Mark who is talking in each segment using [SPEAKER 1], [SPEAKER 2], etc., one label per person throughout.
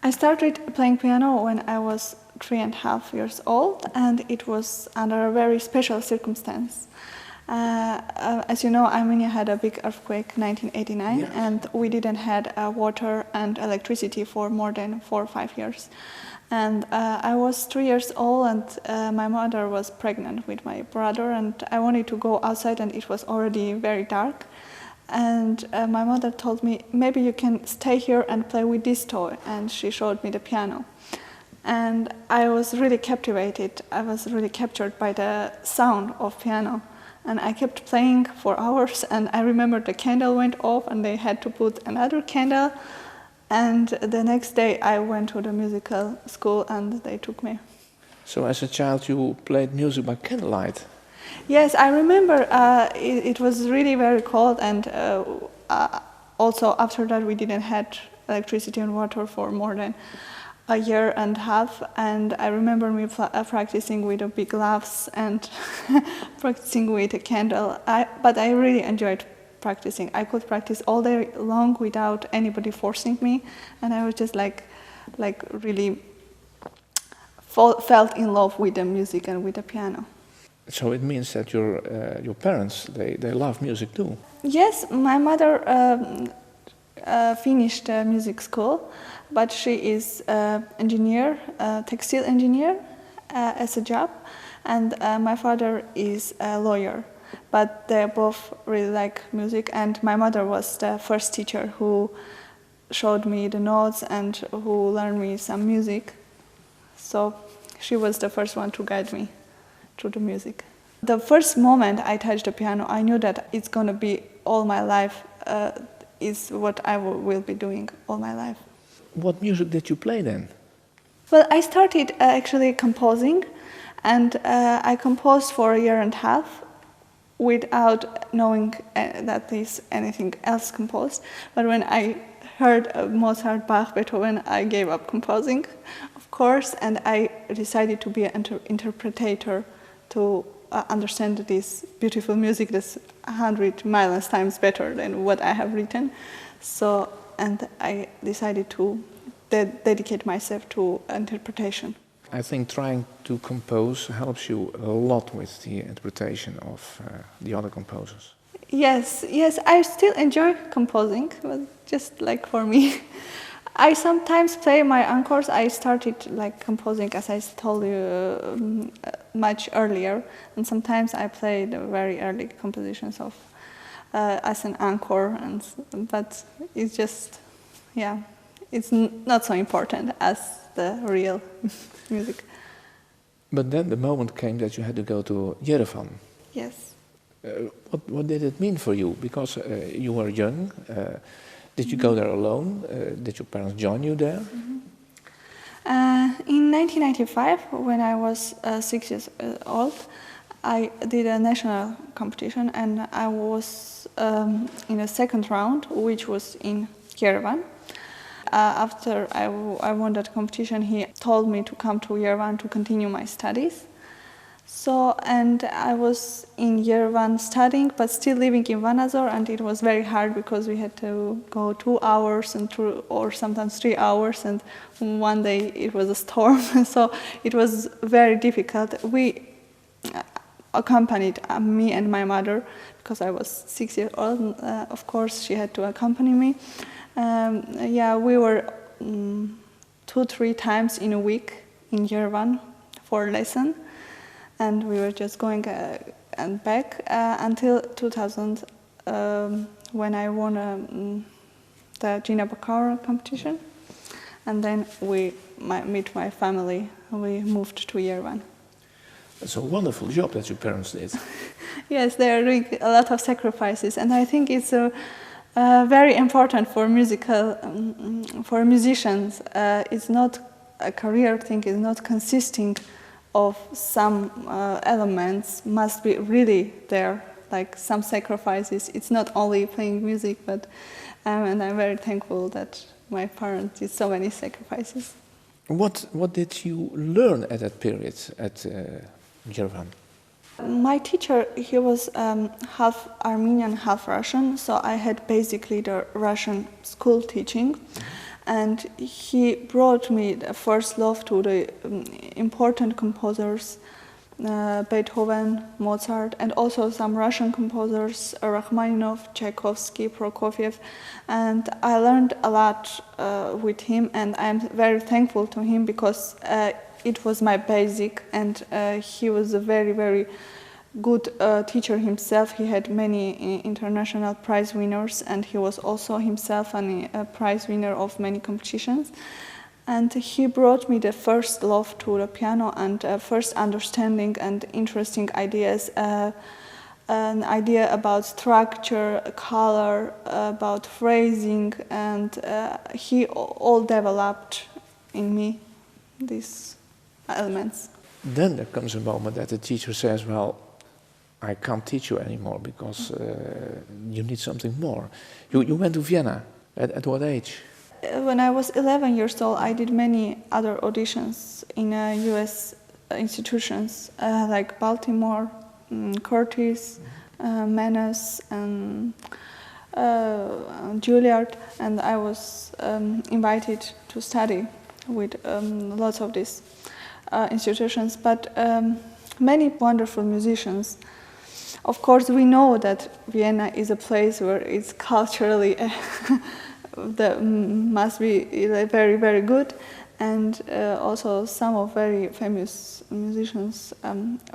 [SPEAKER 1] I started playing piano when I was 3.5 years old, and it was under a very special circumstance. As you know, Armenia had a big earthquake in 1989, yes. And we didn't have water and electricity for more than 4 or 5 years. And I was 3 years old, and my mother was pregnant with my brother, and I wanted to go outside, and it was already very dark. And my mother told me, maybe you can stay here and play with this toy, and she showed me the piano. And I was really captivated. I was really captured by the sound of piano. And I kept playing for hours, and I remember the candle went off and they had to put another candle. And the next day I went to the musical school and they took me.
[SPEAKER 2] So as a child you played music by candlelight?
[SPEAKER 1] Yes, I remember it was really very cold, and also after that we didn't have electricity and water for more than a year and a half, and I remember me practicing with the big gloves and practicing with a candle. But I really enjoyed practicing. I could practice all day long without anybody forcing me, and I was just like really felt in love with the music and with the piano.
[SPEAKER 2] So it means that your parents, they love music too? Yes,
[SPEAKER 1] my mother finished music school, but she is engineer, textile engineer as a job, and my father is a lawyer. But they both really like music, and my mother was the first teacher who showed me the notes and who learned me some music. So she was the first one to guide me through the music. The first moment I touched the piano, I knew that it's going to be all my life, is what I will be doing all my life.
[SPEAKER 2] What music did you play then?
[SPEAKER 1] Well, I started actually composing, and I composed for a year and a half without knowing that there's anything else composed. But when I heard Mozart, Bach, Beethoven, I gave up composing, of course, and I decided to be an interpreter to understand this beautiful music that's 100 million times better than what I have written. So, and I decided to dedicate myself to interpretation.
[SPEAKER 2] I think trying to compose helps you a lot with the interpretation of the other composers.
[SPEAKER 1] Yes, I still enjoy composing, but just like for me. I sometimes play my encores. I started composing, as I told you, much earlier, and sometimes I play the very early compositions of as an encore, but it's just, it's not so important as the real music.
[SPEAKER 2] But then the moment came that you had to go to Yerevan.
[SPEAKER 1] Yes.
[SPEAKER 2] What did it mean for you? Because you were young. Did you go there alone? Did your parents join you there?
[SPEAKER 1] Mm-hmm. In 1995, when I was 6 years old, I did a national competition, and I was in a second round, which was in Yerevan. After I won that competition, he told me to come to Yerevan to continue my studies. So, and I was in Yerevan studying, but still living in Vanazor, and it was very hard because we had to go 2 hours or sometimes 3 hours, and one day it was a storm, so it was very difficult. We accompanied me and my mother, because I was 6 years old, of course she had to accompany me. We were 2-3 times in a week in Yerevan for a lesson. And we were just going and back until 2000, when I won the Gina Bakar competition. And then meet my family, we moved to Yerevan.
[SPEAKER 2] It's a wonderful job that your parents did.
[SPEAKER 1] Yes, they are doing a lot of sacrifices, and I think it's very important for musicians. It's not a career thing, it's not consisting of some elements, must be really there, like some sacrifices. It's not only playing music, but and I'm very thankful that my parents did so many sacrifices.
[SPEAKER 2] What did you learn at that period at Yerevan?
[SPEAKER 1] My teacher, he was half Armenian, half Russian, so I had basically the Russian school teaching. And he brought me the first love to the important composers, Beethoven, Mozart, and also some Russian composers, Rachmaninov, Tchaikovsky, Prokofiev. And I learned a lot with him, and I'm very thankful to him because it was my basic, and he was a very, very good teacher himself. He had many international prize winners, and he was also himself a prize winner of many competitions. And he brought me the first love to the piano and first understanding and interesting ideas, an idea about structure, color, about phrasing, and he all developed in me these elements.
[SPEAKER 2] Then there comes a moment that the teacher says, well, I can't teach you anymore because you need something more. You went to Vienna. At what age?
[SPEAKER 1] When I was 11 years old, I did many other auditions in U.S. institutions like Baltimore, Curtis, Mannes, and Juilliard, and I was invited to study with lots of these institutions, but many wonderful musicians. Of course, we know that Vienna is a place where it's culturally that must be very, very good, and also some of very famous musicians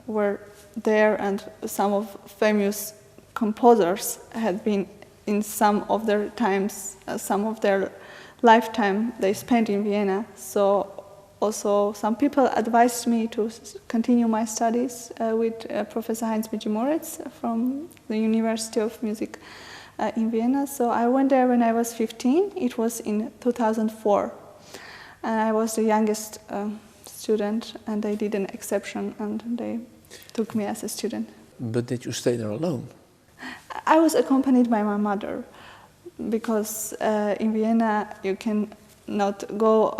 [SPEAKER 1] were there, and some of famous composers had been in some of their times, some of their lifetime they spent in Vienna. So also some people advised me to continue my studies with Professor Heinz Moritz from the University of Music in Vienna. So I went there when I was 15. It was in 2004. And I was the youngest student, and they did an exception, and they took me as a student.
[SPEAKER 2] But did you stay there alone?
[SPEAKER 1] I was accompanied by my mother, because in Vienna you can not go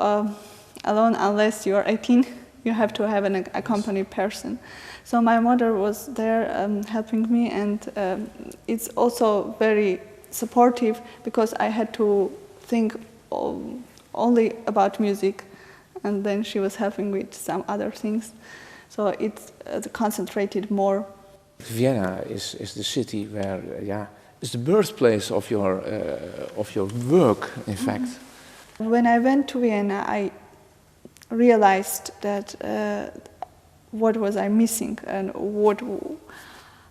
[SPEAKER 1] alone unless you are 18. You have to have an accompanied person. So my mother was there helping me, and it's also very supportive because I had to think only about music, and then she was helping with some other things. So it's concentrated more.
[SPEAKER 2] Vienna is the city where, is the birthplace of your work, in fact.
[SPEAKER 1] When I went to Vienna, I realized that what was I missing, and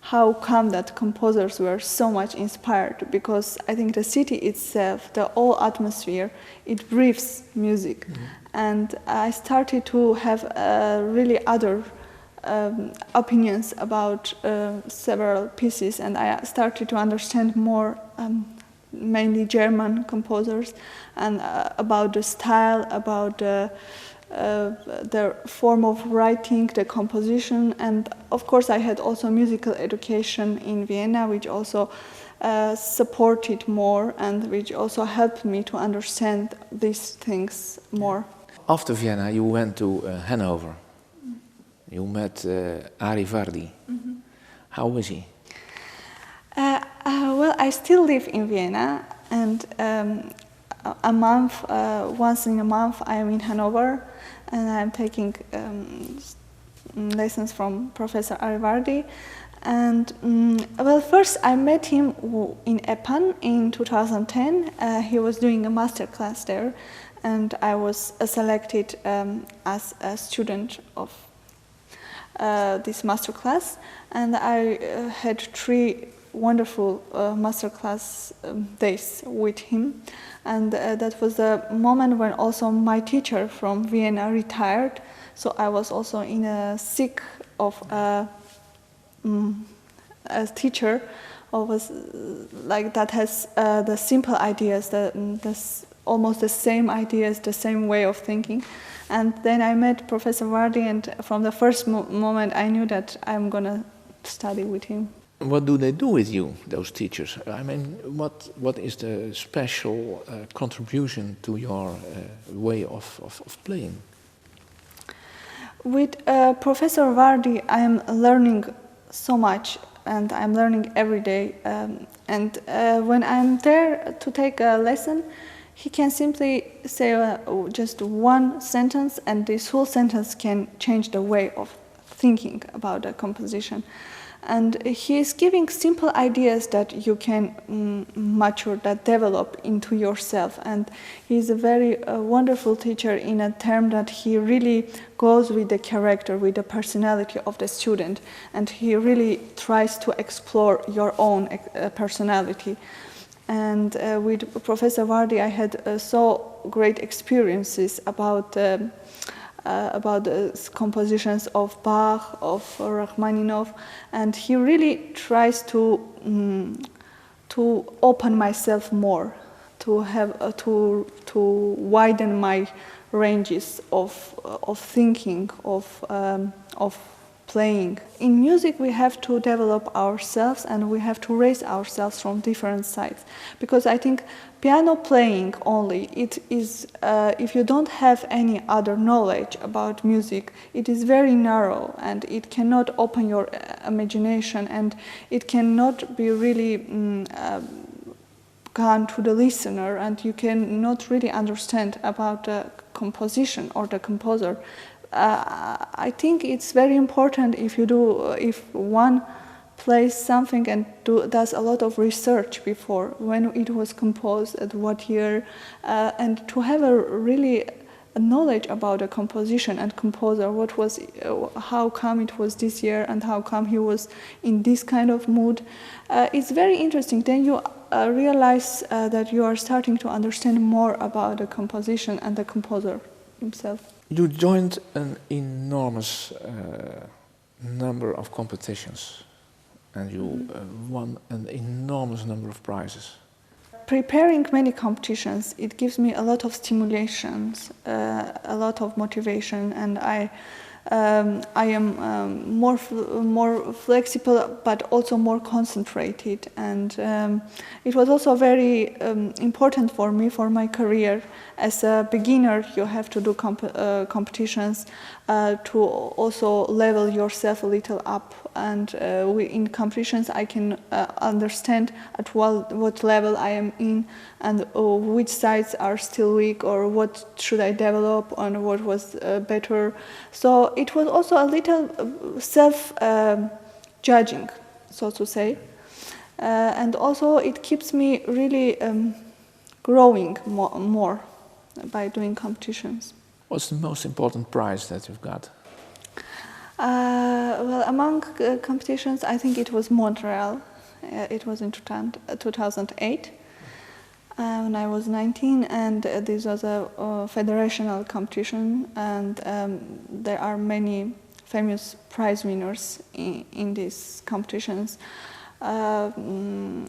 [SPEAKER 1] how come that composers were so much inspired, because I think the city itself, the whole atmosphere, it breathes music. And I started to have really other opinions about several pieces, and I started to understand more mainly German composers, and about the style, about the form of writing, the composition, and of course I had also musical education in Vienna, which also supported more and which also helped me to understand these things more.
[SPEAKER 2] After Vienna, you went to Hanover. You met I-VII. How was he?
[SPEAKER 1] Well, I still live in Vienna, and a month, once in a month, I am in Hanover, and I'm taking lessons from Professor I-VII. And well, first I met him in EPAN in 2010. He was doing a master class there, and I was selected as a student of this master class, and I had 3 wonderful masterclass days with him, and that was the moment when also my teacher from Vienna retired. So I was also in a sick of a teacher, always like that has the simple ideas, almost the same ideas, the same way of thinking. And then I met Professor Vardi, and from the first moment I knew that I'm gonna study with him.
[SPEAKER 2] What do they do with you, those teachers? I mean, what is the special contribution to your way of playing?
[SPEAKER 1] With Professor Vardi, I am learning so much, and I'm learning every day. And when I'm there to take a lesson, he can simply say just one sentence, and this whole sentence can change the way of thinking about a composition. And he is giving simple ideas that you can mature, that develop into yourself. And he's a very wonderful teacher in a term that he really goes with the character, with the personality of the student. And he really tries to explore your own personality. And with Professor Vardi, I had so great experiences about the compositions of Bach, of Rachmaninov, and he really tries to open myself more, to have to widen my ranges of thinking, of playing. In music, we have to develop ourselves, and we have to raise ourselves from different sides, because I think piano playing only, it is, if you don't have any other knowledge about music, it is very narrow, and it cannot open your imagination, and it cannot be really gone to the listener, and you cannot really understand about the composition or the composer. I think it's very important if one plays something and does a lot of research before when it was composed, at what year, and to have a knowledge about the composition and composer, how come it was this year and how come he was in this kind of mood. It's very interesting. Then you realize that you are starting to understand more about the composition and the composer himself.
[SPEAKER 2] You joined an enormous number of competitions, and you won an enormous number of prizes.
[SPEAKER 1] Preparing many competitions, it gives me a lot of stimulations, a lot of motivation, and I am more flexible, but also more concentrated. And it was also very important for me, for my career. As a beginner, you have to do competitions to also level yourself a little up. And in competitions, I can understand at what level I am in, and which sides are still weak, or what should I develop, and what was better. So it was also a little self-judging, so to say. And also it keeps me really growing more by doing competitions.
[SPEAKER 2] What's the most important prize that you've got?
[SPEAKER 1] Well, among competitions, I think it was Montreal. It was in 2008 when I was 19, and this was a federational competition, and there are many famous prize winners in these competitions.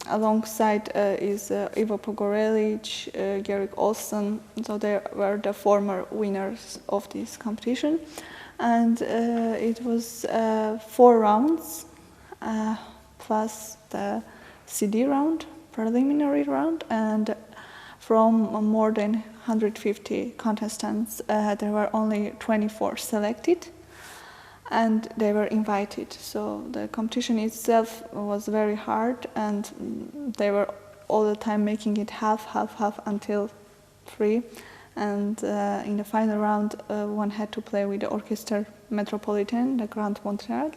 [SPEAKER 1] Alongside is Ivo Pogorelic, Garrick Olson, so they were the former winners of this competition. And it was 4 rounds, plus the CD round, preliminary round, and from more than 150 contestants, there were only 24 selected, and they were invited. So the competition itself was very hard, and they were all the time making it half until 3. And in the final round, one had to play with the Orchestre Metropolitain, the Grand Montréal,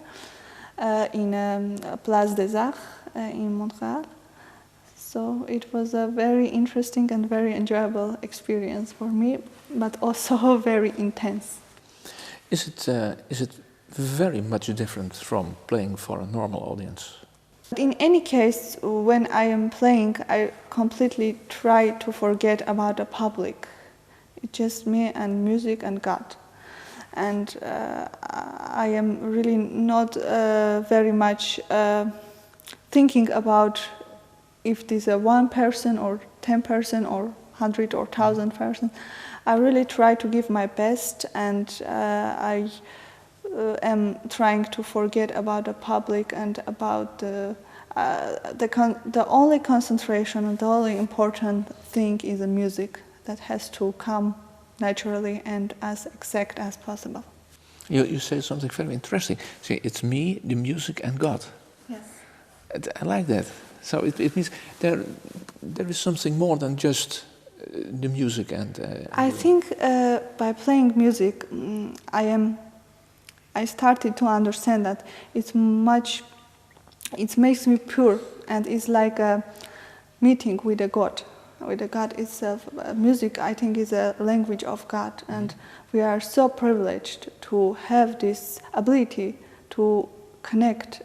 [SPEAKER 1] in Place des Arts in Montréal. So it was a very interesting and very enjoyable experience for me, but also very intense.
[SPEAKER 2] Is it very much different from playing for a normal audience?
[SPEAKER 1] In any case, when I am playing, I completely try to forget about the public. It's just me and music and God. And I am really not very much thinking about if this is 1 person or 10 person or 100 or 1,000 persons. I really try to give my best, and I am trying to forget about the public and about the only concentration and the only important thing is the music that has to come naturally and as exact as possible.
[SPEAKER 2] You say something very interesting. See, it's me, the music, and God.
[SPEAKER 1] Yes.
[SPEAKER 2] I like that. So it means there is something more than just the music and...
[SPEAKER 1] I think by playing music, I started to understand that it makes me pure, and it's like a meeting with a God itself. Music, I think, is a language of God, and we are so privileged to have this ability to connect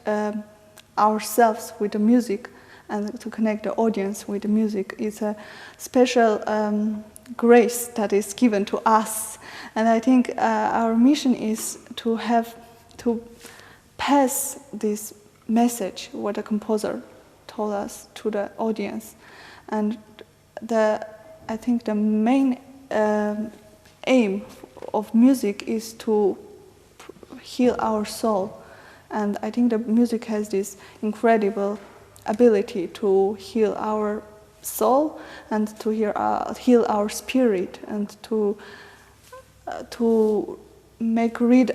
[SPEAKER 1] ourselves with the music and to connect the audience with the music. It's a special grace that is given to us, and I think our mission is to pass this message what the composer told us to the audience. And I think the main aim of music is to heal our soul, and I think the music has this incredible ability to heal our soul and to heal our spirit, and to make rid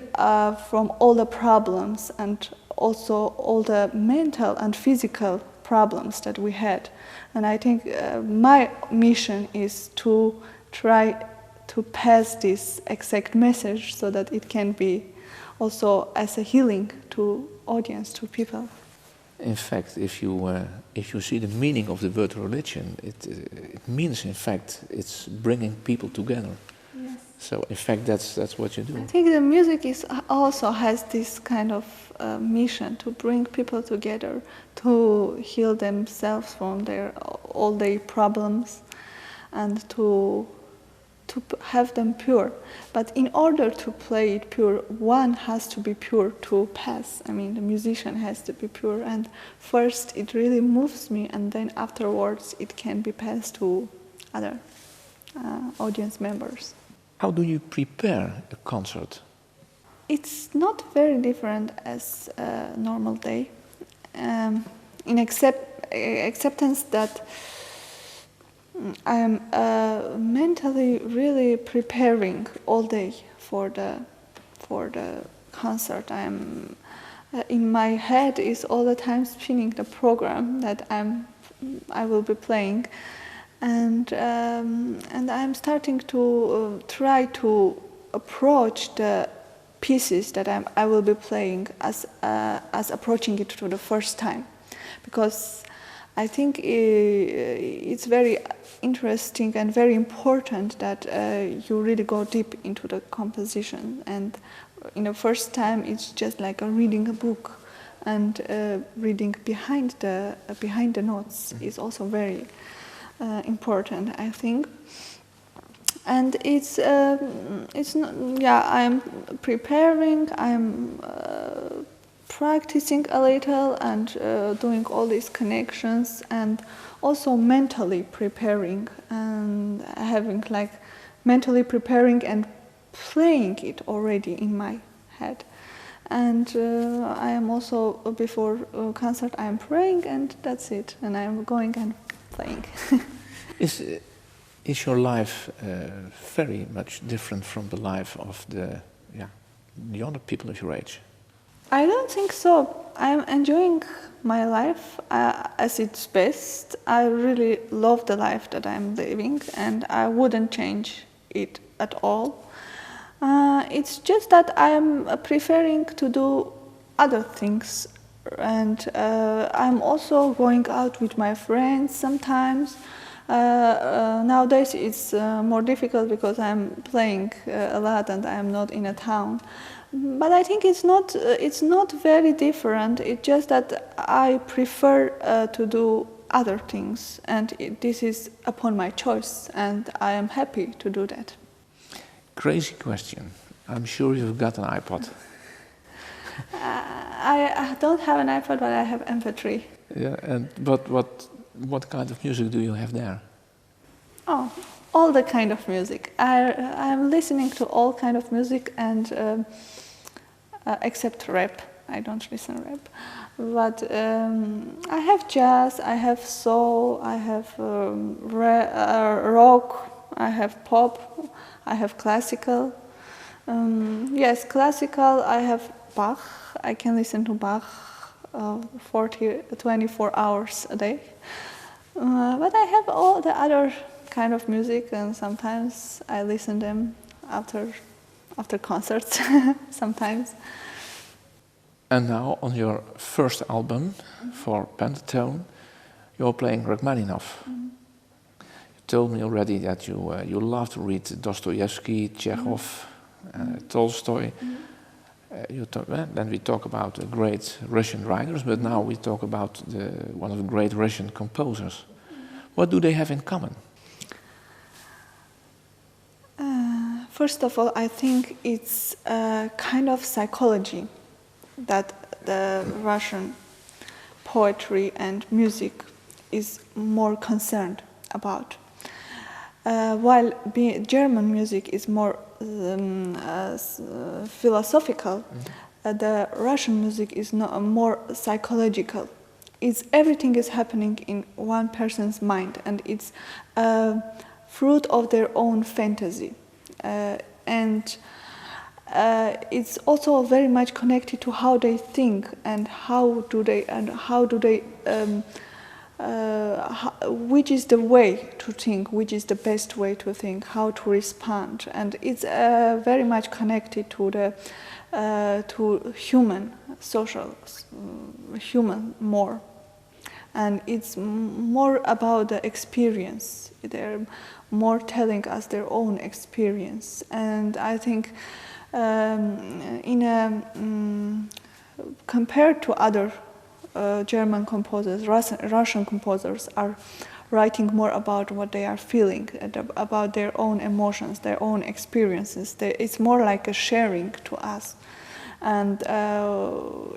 [SPEAKER 1] from all the problems and also all the mental and physical problems that we had. And I think my mission is to try to pass this exact message so that it can be also as a healing to audience, to people.
[SPEAKER 2] In fact, if you see the meaning of the word religion, it means, in fact, it's bringing people together.
[SPEAKER 1] Yes.
[SPEAKER 2] So, in fact, that's what you do.
[SPEAKER 1] I think the music also has this kind of mission to bring people together, to heal themselves from all their problems, and to have them pure. But in order to play it pure, one has to be pure to pass. I mean, the musician has to be pure, and first it really moves me, and then afterwards it can be passed to other audience members.
[SPEAKER 2] How do you prepare a concert?
[SPEAKER 1] It's not very different as a normal day, in acceptance that I am mentally really preparing all day for the concert. I am in my head is all the time spinning the program that I will be playing, and I'm starting to try to approach the pieces that I will be playing as approaching it to the first time, because I think it's very interesting and very important that you really go deep into the composition. And in the first time, it's just like reading a book, and reading behind the notes is also very important, I think. And it's not, yeah, I'm preparing, I'm practicing a little, and doing all these connections, and also mentally preparing, and having like mentally preparing and playing it already in my head. And I am also, before concert, I am praying, and that's it, and I am going and playing.
[SPEAKER 2] Is your life very much different from the life of the other people of your age?
[SPEAKER 1] I don't think so. I'm enjoying my life as it's best. I really love the life that I'm living, and I wouldn't change it at all. It's just that I'm preferring to do other things, and I'm also going out with my friends sometimes. Nowadays it's more difficult because I'm playing a lot and I'm not in a town. But I think it's not very different. It's just that I prefer to do other things, and this is upon my choice, and I am happy to do that.
[SPEAKER 2] Crazy question. I'm sure you've got an iPod.
[SPEAKER 1] I don't have an iPod, but I have MP3.
[SPEAKER 2] Yeah, but what kind of music do you have there?
[SPEAKER 1] Oh, all the kind of music. I'm listening to all kind of music, and except rap. I don't listen to rap. But I have jazz, I have soul, I have rock, I have pop, I have classical. Yes, classical, I have Bach. I can listen to Bach 24 hours a day. But I have all the other kind of music, and sometimes I listen them after concerts, sometimes.
[SPEAKER 2] And now on your first album for Pentatone, you're playing Rachmaninov. You told me already that you love to read Dostoevsky, Chekhov, Tolstoy. Then we talk about the great Russian writers, but now we talk about one of the great Russian composers. What do they have in common?
[SPEAKER 1] First of all, I think it's a kind of psychology that the Russian poetry and music is more concerned about. While German music is more philosophical, the Russian music is more psychological. Everything is happening in one person's mind, and it's a fruit of their own fantasy. And it's also very much connected to how they think and which is the way to think, which is the best way to think, how to respond, and it's very much connected to to human, social, human more, and it's more about the experience. They're more telling us their own experience, and I think compared to other German composers, Russian composers are writing more about what they are feeling, about their own emotions, their own experiences. It's more like a sharing to us. And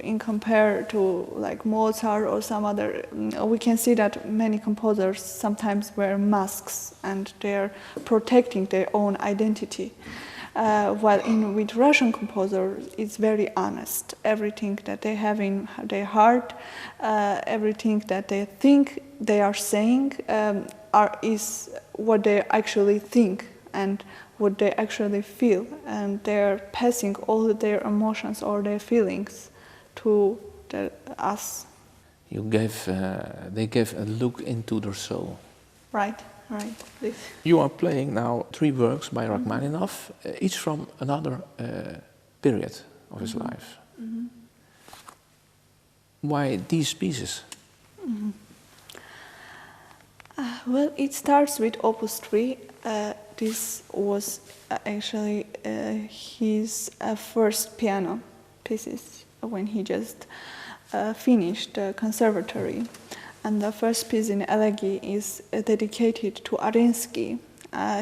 [SPEAKER 1] in compared to like Mozart or some other, we can see that many composers sometimes wear masks and they're protecting their own identity. While with Russian composers, it's very honest. Everything that they have in their heart, everything that they think they are saying is what they actually think and what they actually feel. And they're passing all their emotions or their feelings to us.
[SPEAKER 2] They gave a look into their soul.
[SPEAKER 1] Right. Right.
[SPEAKER 2] You are playing now 3 works by Rachmaninov, each from another period of his life. Why these pieces?
[SPEAKER 1] Well, it starts with Opus 3. This was actually his first piano pieces when he just finished the conservatory. And the first piece in Elegy is dedicated to Arensky,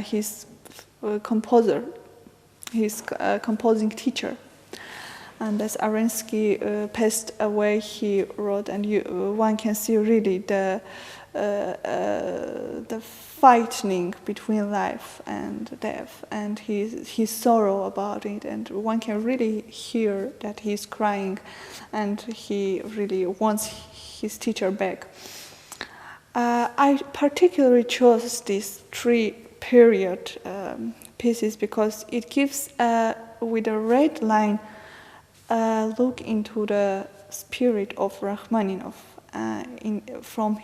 [SPEAKER 1] his composer, his composing teacher. And as Arensky passed away, he wrote, and one can see really the fighting between life and death, and his sorrow about it, and one can really hear that he's crying, and he really wants his teacher back. I particularly chose these 3 period pieces because it gives, with a red line, a look into the spirit of Rachmaninov from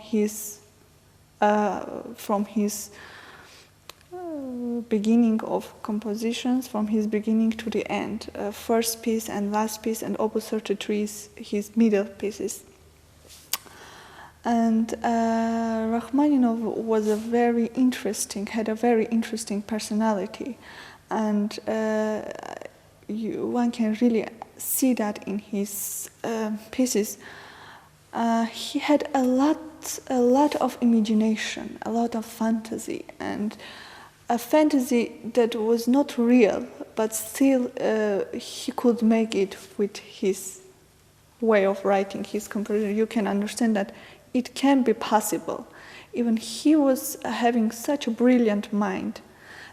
[SPEAKER 1] his beginning of compositions, from his beginning to the end. First piece and last piece, and Opus 33 is his middle pieces. And Rachmaninov was had a very interesting personality, and one can really see that in his pieces. He had a lot of imagination, a lot of fantasy, and a fantasy that was not real, but still he could make it with his way of writing, his composition. You can understand that it can be possible. Even he was having such a brilliant mind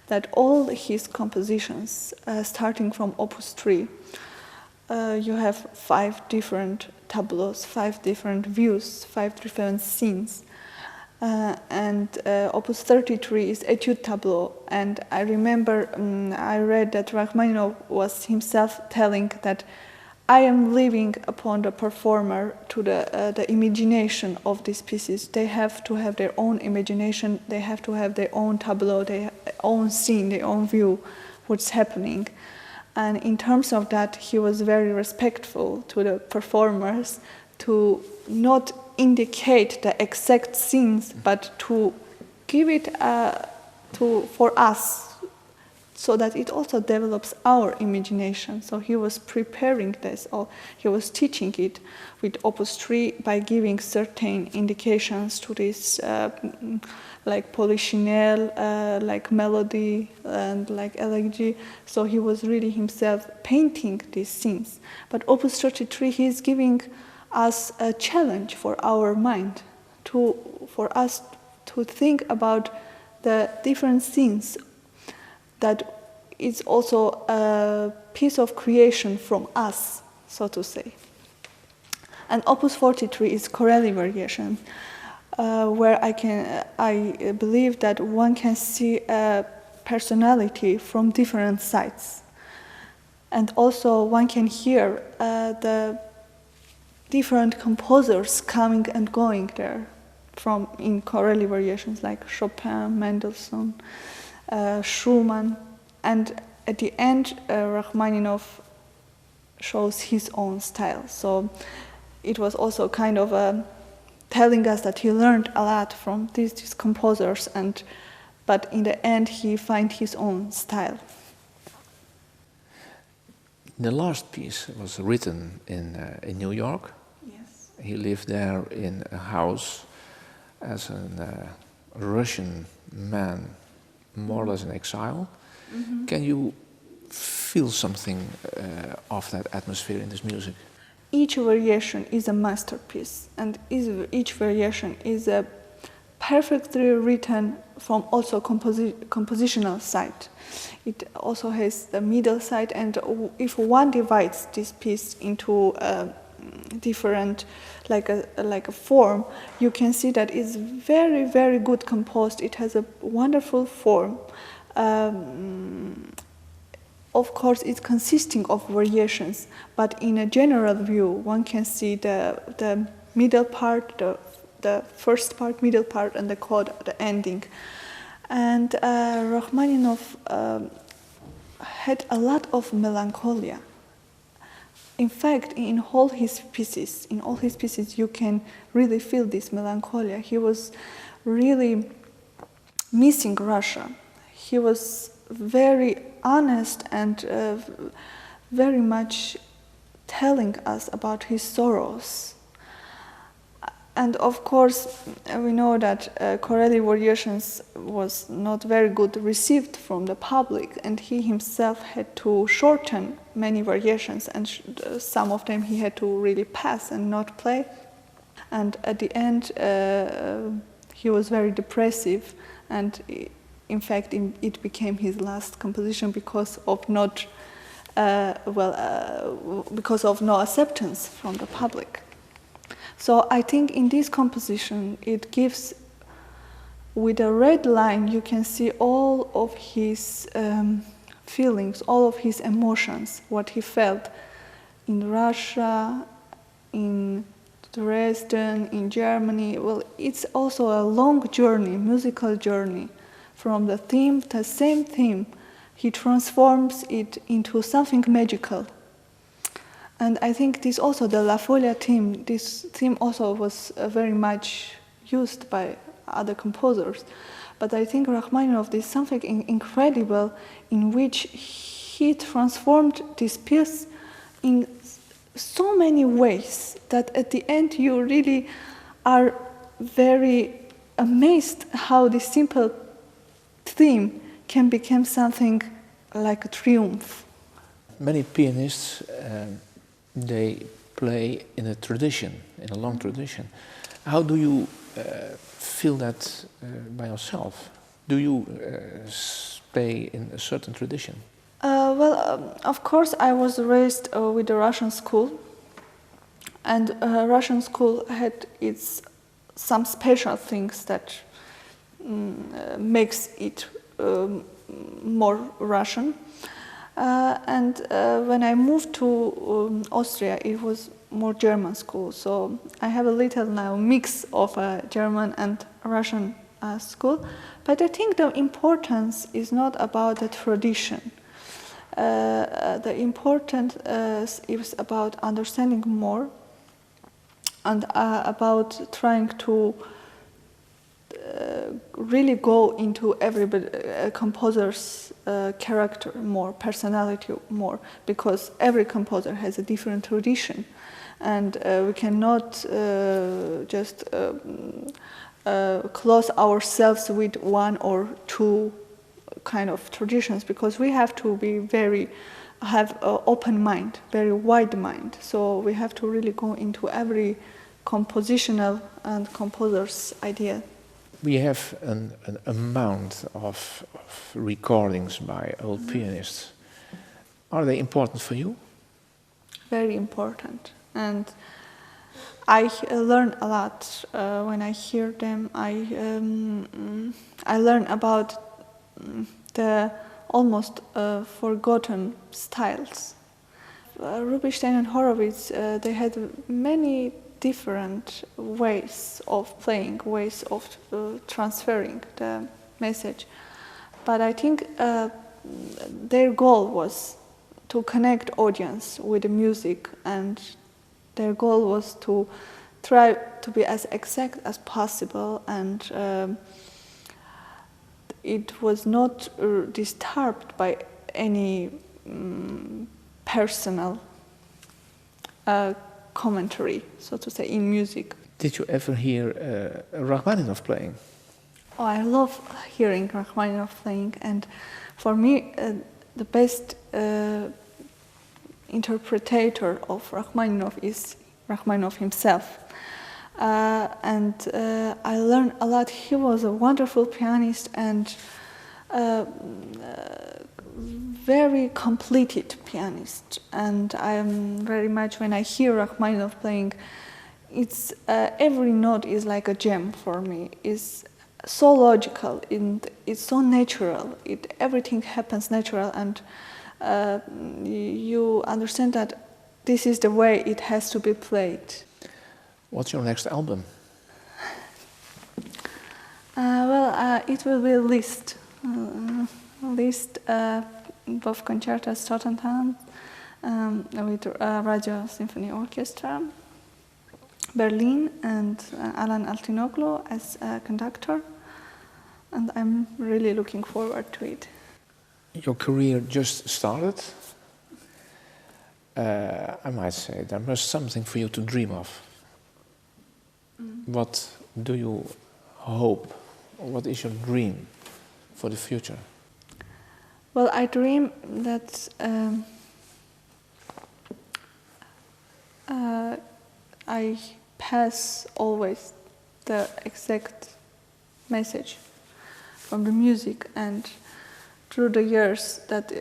[SPEAKER 1] that all his compositions, starting from Opus 3, you have 5 different tableaus, 5 different views, 5 different scenes. And Opus 33 is Etude tableau. And I remember I read that Rachmaninov was himself telling that I am leaving upon the performer to the imagination of these pieces. They have to have their own imagination, they have to have their own tableau, their own scene, their own view, what's happening. And in terms of that, he was very respectful to the performers, to not indicate the exact scenes, but to give it for us, so that it also develops our imagination. So he was preparing this, or he was teaching it with Opus 3 by giving certain indications to this, like polychinelle, like melody, and like elegy. So he was really himself painting these scenes. But Opus 33, he is giving us a challenge for our mind, for us to think about the different scenes that is also a piece of creation from us, so to say. And Opus 43 is Corelli variation, where I believe that one can see a personality from different sides. And also one can hear the different composers coming and going there in Corelli variations like Chopin, Mendelssohn, Schumann, and at the end, Rachmaninov shows his own style. So it was also kind of telling us that he learned a lot from these composers, but in the end, he finds his own style.
[SPEAKER 2] The last piece was written in New York.
[SPEAKER 1] Yes.
[SPEAKER 2] He lived there in a house as a Russian man, more or less in exile. Mm-hmm. Can you feel something of that atmosphere in this music?
[SPEAKER 1] Each variation is a masterpiece, and each variation is a perfectly written from also compositional side. It also has the middle side, and if one divides this piece into different, like a form, you can see that it's very, very good composed. It has a wonderful form. Of course, it's consisting of variations, but in a general view, one can see the middle part, the first part, middle part, and the chord, the ending. And Rachmaninov had a lot of melancholia. In fact, in all his pieces, you can really feel this melancholia. He was really missing Russia. He was very honest and very much telling us about his sorrows. And of course, we know that Corelli variations was not very good received from the public, and he himself had to shorten many variations, and some of them he had to really pass and not play. And at the end, he was very depressive, and in fact, it became his last composition because of because of no acceptance from the public. So I think in this composition, it gives, with a red line, you can see all of his feelings, all of his emotions, what he felt in Russia, in Dresden, in Germany. Well, it's also a long journey, musical journey. From the theme, the same theme, he transforms it into something magical. And I think this also, the La Folia theme, this theme also was very much used by other composers. But I think Rachmaninov did something incredible in which he transformed this piece in so many ways that at the end you really are very amazed how this simple theme can become something like a triumph.
[SPEAKER 2] Many pianists, they play in a tradition, in a long tradition. How do you feel that by yourself? Do you play in a certain tradition?
[SPEAKER 1] Of course, I was raised with the Russian school, and Russian school had some special things that makes it more Russian. And when I moved to Austria, it was more German school. So I have a little now mix of German and Russian school. But I think the importance is not about the tradition. The importance is about understanding more and about trying to really go into every composer's character more, personality more, because every composer has a different tradition, and we cannot just close ourselves with one or two kind of traditions, because we have to be have an open mind, very wide mind. So we have to really go into every compositional and composer's idea.
[SPEAKER 2] We have an amount of recordings by old pianists. Are they important for you?
[SPEAKER 1] Very important. And I learn a lot when I hear them. I learn about the almost forgotten styles. Rubinstein and Horowitz, they had many different ways of playing, ways of transferring the message. But I think their goal was to connect audience with the music, and their goal was to try to be as exact as possible, and it was not disturbed by any personal commentary, so to say, in music.
[SPEAKER 2] Did you ever hear Rachmaninov playing?
[SPEAKER 1] Oh, I love hearing Rachmaninov playing, and for me, the best interpreter of Rachmaninov is Rachmaninov himself. And I learned a lot. He was a wonderful pianist and very completed pianist. And I am very much, when I hear Rachmaninov playing, it's every note is like a gem for me. It's so logical and it's so natural. Everything happens natural, and you understand that this is the way it has to be played.
[SPEAKER 2] What's your next album?
[SPEAKER 1] It will be a list. Both concertos, Totentanz, with Radio Symphony Orchestra, Berlin, and Alan Altinoglu as a conductor. And I'm really looking forward to it.
[SPEAKER 2] Your career just started. I might say there must something for you to dream of. What do you hope, or what is your dream for the future?
[SPEAKER 1] Well, I dream that I pass always the exact message from the music, and through the years that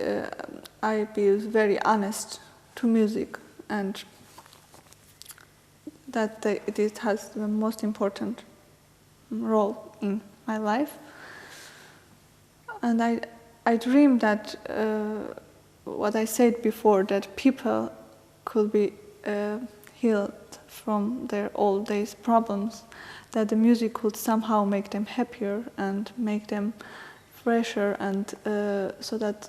[SPEAKER 1] I be very honest to music, and that it has the most important role in my life. And I dream that what I said before, that people could be healed from their old days problems, that the music could somehow make them happier and make them fresher, and so that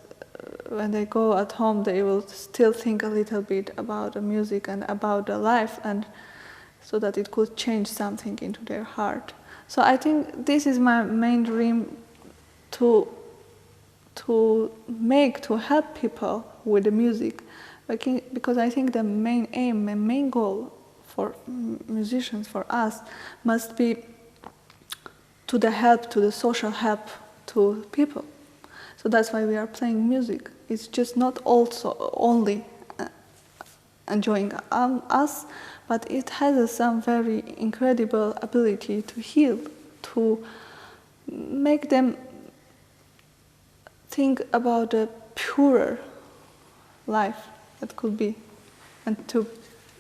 [SPEAKER 1] when they go at home they will still think a little bit about the music and about the life, and so that it could change something into their heart. So I think this is my main dream, to help people with the music, because I think the main aim, the main goal for musicians, for us, must be to the social help to people. So that's why we are playing music. It's just not only enjoying us, but it has some very incredible ability to heal, to make them think about a purer life that could be, and to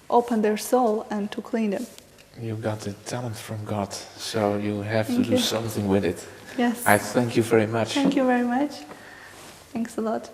[SPEAKER 1] open their soul and to clean them.
[SPEAKER 2] You got the talent from God, so you have to do something with it.
[SPEAKER 1] Yes.
[SPEAKER 2] I thank you very much.
[SPEAKER 1] Thank you very much. Thanks a lot.